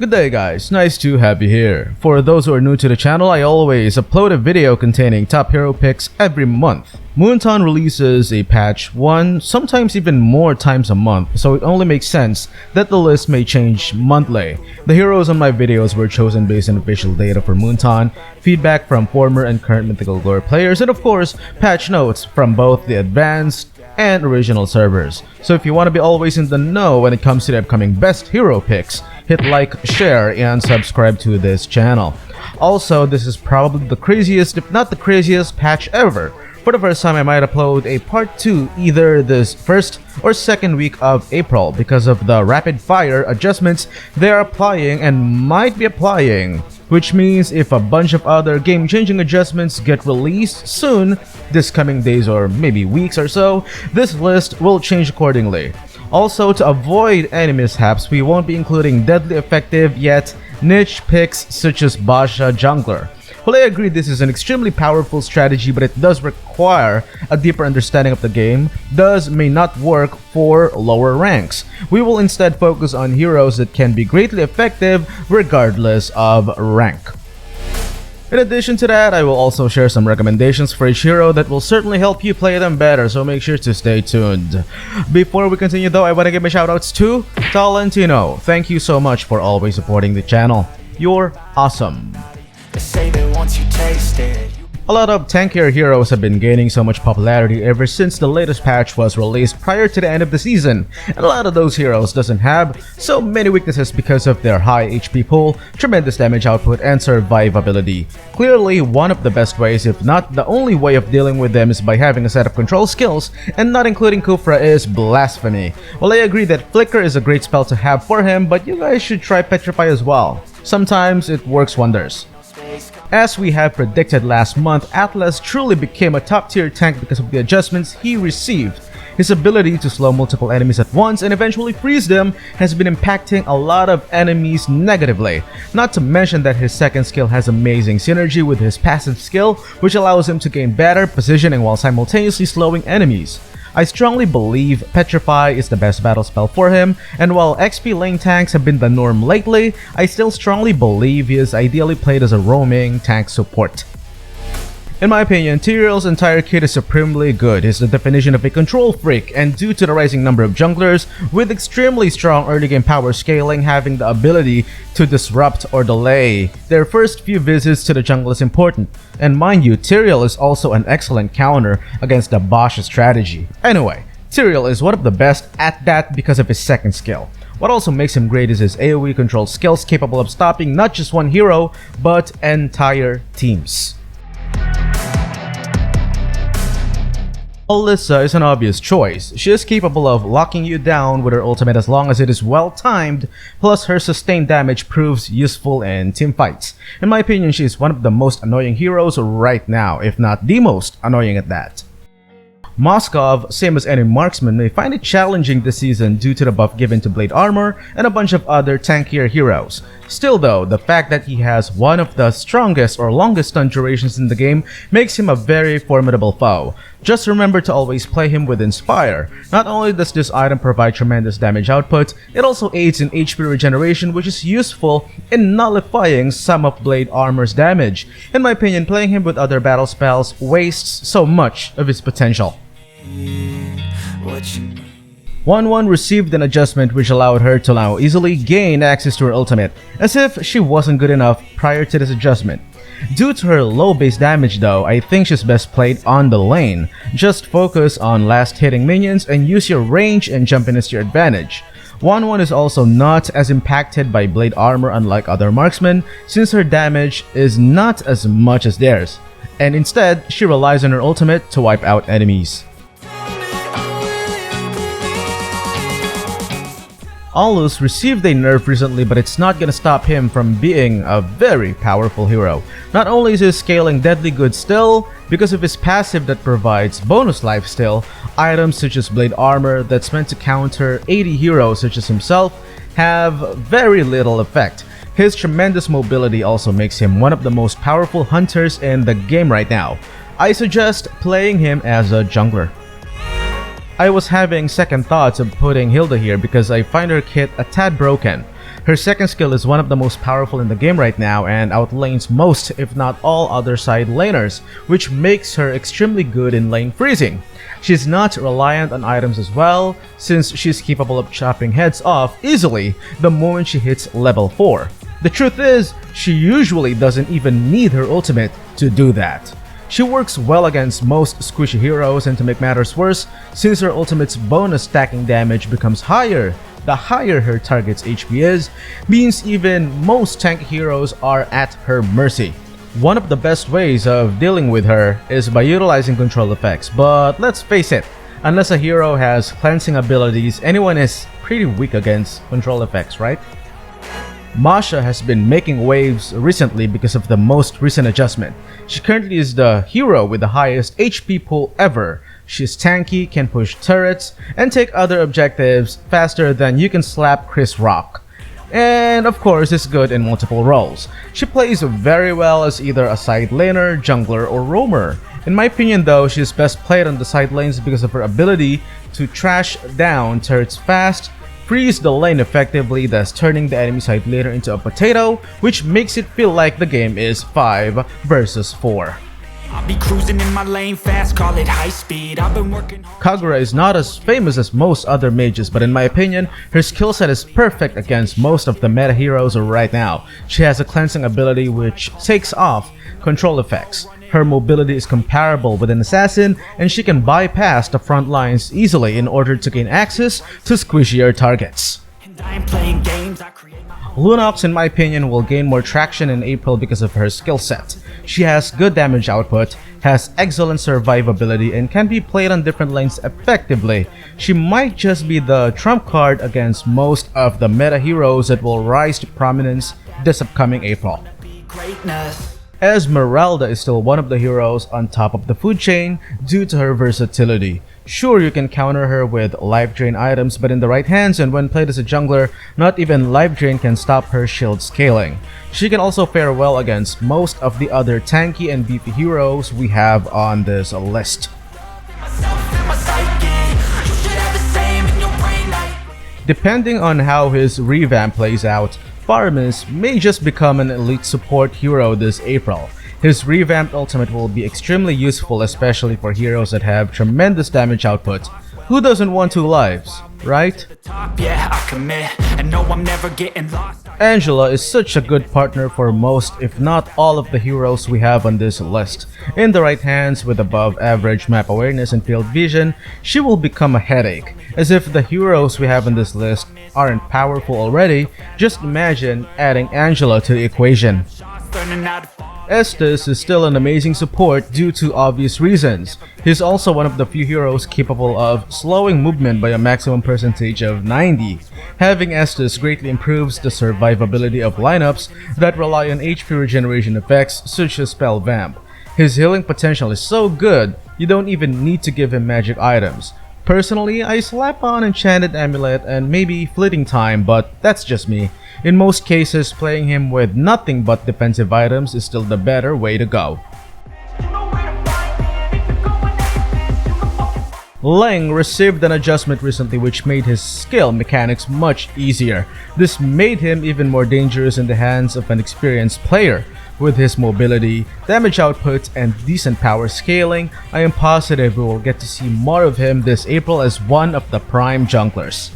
Good day guys, nice to have you here. For those who are new to the channel, I always upload a video containing top hero picks every month. MOONTON releases a patch one, sometimes even more times a month, so it only makes sense that the list may change monthly. The heroes on my videos were chosen based on official data for MOONTON, feedback from former and current Mythical Glory players, and of course, patch notes from both the advanced and original servers. So if you want to be always in the know when it comes to the upcoming best hero picks, hit like, share, and subscribe to this channel. Also, this is probably the craziest, if not the craziest, patch ever. For the first time, I might upload a part 2 either this first or second week of April because of the rapid fire adjustments they are applying and might be applying. Which means if a bunch of other game-changing adjustments get released soon, this coming days or maybe weeks or so, this list will change accordingly. Also, to avoid any mishaps, we won't be including deadly effective yet niche picks such as Basha Jungler. Well, I agree this is an extremely powerful strategy, but it does require a deeper understanding of the game, thus may not work for lower ranks. We will instead focus on heroes that can be greatly effective regardless of rank. In addition to that, I will also share some recommendations for each hero that will certainly help you play them better, so make sure to stay tuned. Before we continue though, I want to give my shoutouts to Talentino. Thank you so much for always supporting the channel. You're awesome. A lot of tankier heroes have been gaining so much popularity ever since the latest patch was released prior to the end of the season, and a lot of those heroes doesn't have so many weaknesses because of their high HP pool, tremendous damage output, and survivability. Clearly, one of the best ways, if not the only way of dealing with them is by having a set of control skills, and not including Kufra is blasphemy. Well, I agree that Flicker is a great spell to have for him, but you guys should try Petrify as well. Sometimes it works wonders. As we have predicted last month, Atlas truly became a top-tier tank because of the adjustments he received. His ability to slow multiple enemies at once and eventually freeze them has been impacting a lot of enemies negatively. Not to mention that his second skill has amazing synergy with his passive skill, which allows him to gain better positioning while simultaneously slowing enemies. I strongly believe Petrify is the best battle spell for him, and while XP lane tanks have been the norm lately, I still strongly believe he is ideally played as a roaming tank support. In my opinion, Tyrael's entire kit is supremely good. He's the definition of a control freak, and due to the rising number of junglers with extremely strong early game power scaling having the ability to disrupt or delay their first few visits to the jungle is important. And mind you, Tyrael is also an excellent counter against the Basha strategy. Anyway, Tyrael is one of the best at that because of his second skill. What also makes him great is his AoE control skills capable of stopping not just one hero, but entire teams. Alyssa is an obvious choice. She is capable of locking you down with her ultimate as long as it is well timed, plus her sustained damage proves useful in team fights. In my opinion, she is one of the most annoying heroes right now, if not the most annoying at that. Moskov, same as any marksman, may find it challenging this season due to the buff given to Blade Armor and a bunch of other tankier heroes. Still though, the fact that he has one of the strongest or longest stun durations in the game makes him a very formidable foe. Just remember to always play him with Inspire. Not only does this item provide tremendous damage output, it also aids in HP regeneration, which is useful in nullifying some of Blade Armor's damage. In my opinion, playing him with other battle spells wastes so much of his potential. 1-1 received an adjustment which allowed her to now easily gain access to her ultimate, as if she wasn't good enough prior to this adjustment. Due to her low base damage though, I think she's best played on the lane. Just focus on last hitting minions and use your range and jumpiness to your advantage. 1-1 is also not as impacted by Blade Armor unlike other marksmen, since her damage is not as much as theirs, and instead she relies on her ultimate to wipe out enemies. Alus received a nerf recently, but it's not gonna stop him from being a very powerful hero. Not only is his scaling deadly good still, because of his passive that provides bonus life still, items such as Blade Armor that's meant to counter 80 heroes such as himself have very little effect. His tremendous mobility also makes him one of the most powerful hunters in the game right now. I suggest playing him as a jungler. I was having second thoughts of putting Hilda here because I find her kit a tad broken. Her second skill is one of the most powerful in the game right now and outlanes most if not all other side laners, which makes her extremely good in lane freezing. She's not reliant on items as well, since she's capable of chopping heads off easily the moment she hits level 4. The truth is, she usually doesn't even need her ultimate to do that. She works well against most squishy heroes, and to make matters worse, since her ultimate's bonus stacking damage becomes higher the higher her target's HP is, means even most tank heroes are at her mercy. One of the best ways of dealing with her is by utilizing control effects, but let's face it, unless a hero has cleansing abilities, anyone is pretty weak against control effects, right? Masha has been making waves recently because of the most recent adjustment. She currently is the hero with the highest HP pool ever. She's tanky, can push turrets, and take other objectives faster than you can slap Chris Rock. And of course is good in multiple roles. She plays very well as either a side laner, jungler, or roamer. In my opinion though, she's best played on the side lanes because of her ability to trash down turrets fast, freeze the lane effectively, thus turning the enemy side laner into a potato, which makes it feel like the game is 5 versus 4. I'll be cruising in my lane fast, call it high speed. I've been working hard. Kagura is not as famous as most other mages, but in my opinion, her skill set is perfect against most of the meta heroes right now. She has a cleansing ability which takes off control effects. Her mobility is comparable with an assassin, and she can bypass the front lines easily in order to gain access to squishier targets. And I ain't playing games, I create my Lunox, in my opinion, will gain more traction in April because of her skill set. She has good damage output, has excellent survivability, and can be played on different lanes effectively. She might just be the trump card against most of the meta heroes that will rise to prominence this upcoming April. greatness. Esmeralda is still one of the heroes on top of the food chain due to her versatility. Sure, you can counter her with life drain items, but in the right hands and when played as a jungler, not even life drain can stop her shield scaling. She can also fare well against most of the other tanky and beefy heroes we have on this list. Myself and my psyche, you should have the same in your brain like Depending on how his revamp plays out, Farmus may just become an elite support hero this April. His revamped ultimate will be extremely useful, especially for heroes that have tremendous damage output. Who doesn't want 2 lives, right? the top, yeah, I commit. And no, I'm never getting lost. Angela is such a good partner for most, if not all, of the heroes we have on this list. In the right hands, with above average map awareness and field vision, she will become a headache. As if the heroes we have on this list aren't powerful already, just imagine adding Angela to the equation. Shots turning out to fall. Estes is still an amazing support due to obvious reasons. He's also one of the few heroes capable of slowing movement by a maximum percentage of 90. Having Estes greatly improves the survivability of lineups that rely on HP regeneration effects such as Spell Vamp. His healing potential is so good, you don't even need to give him magic items. Personally, I slap on Enchanted Amulet and maybe Fleeting Time, but that's just me. In most cases, playing him with nothing but defensive items is still the better way to go. Leng received an adjustment recently which made his skill mechanics much easier. This made him even more dangerous in the hands of an experienced player. With his mobility, damage output, and decent power scaling, I am positive we will get to see more of him this April as one of the prime junglers.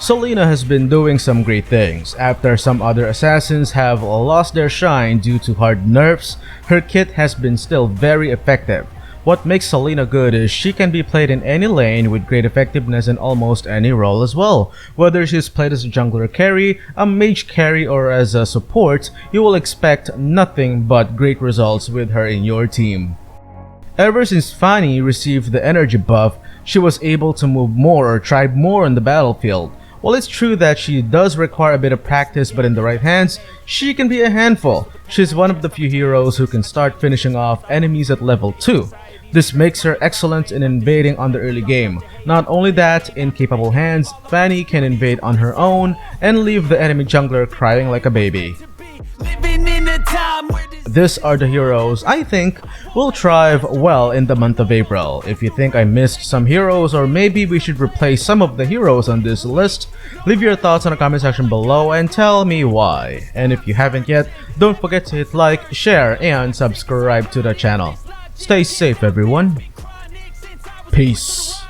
Selena has been doing some great things. After some other assassins have lost their shine due to hard nerfs, her kit has been still very effective. What makes Selena good is she can be played in any lane with great effectiveness in almost any role as well. Whether she's played as a jungler carry, a mage carry, or as a support, you will expect nothing but great results with her in your team. Ever since Fanny received the energy buff, she was able to move more or try more on the battlefield. While it's true that she does require a bit of practice, but in the right hands, she can be a handful. She's one of the few heroes who can start finishing off enemies at level 2. This makes her excellent in invading on the early game. Not only that, in capable hands, Fanny can invade on her own and leave the enemy jungler crying like a baby. Living in a time. These are the heroes I think will thrive well in the month of April. If you think I missed some heroes or maybe we should replace some of the heroes on this list, leave your thoughts in the comment section below and tell me why. And if you haven't yet, don't forget to hit like, share, and subscribe to the channel. Stay safe everyone. Peace.